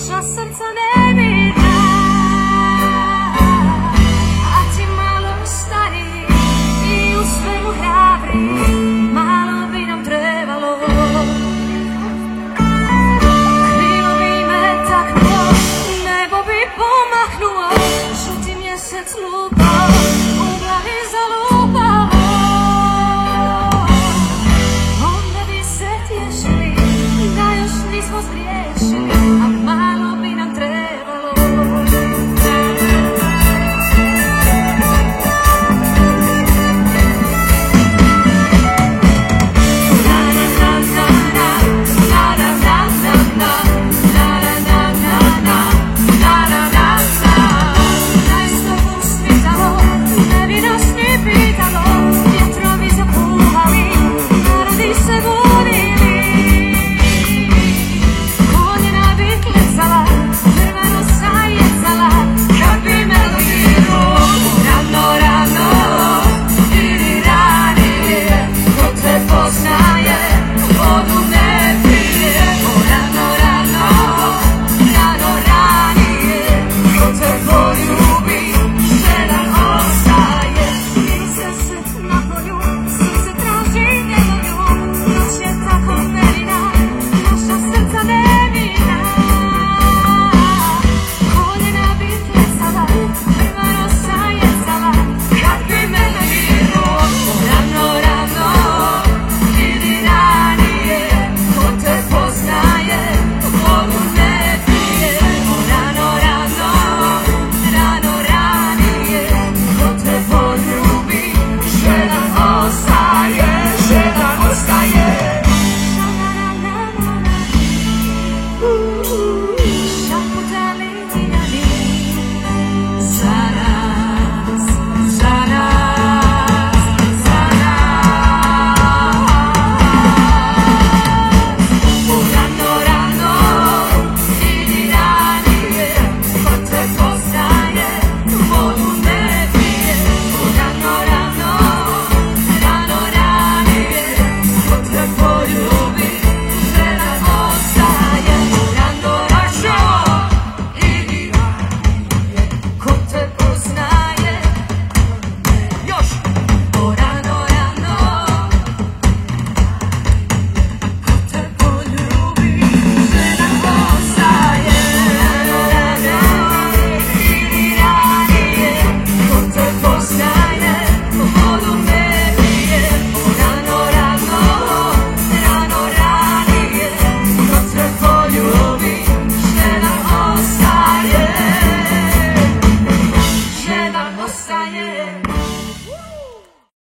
naša srca nevina, a ti malo stariji i u svemu hrabri, malo bi nam trebalo. Krilo bi me taknulo, nebo bi pomahnuo, žuti mjesec lupao, u glavi zalupao. Onda bi se tješili da još nismo zgriješili, a malo bi nam trebalo. Ostaje.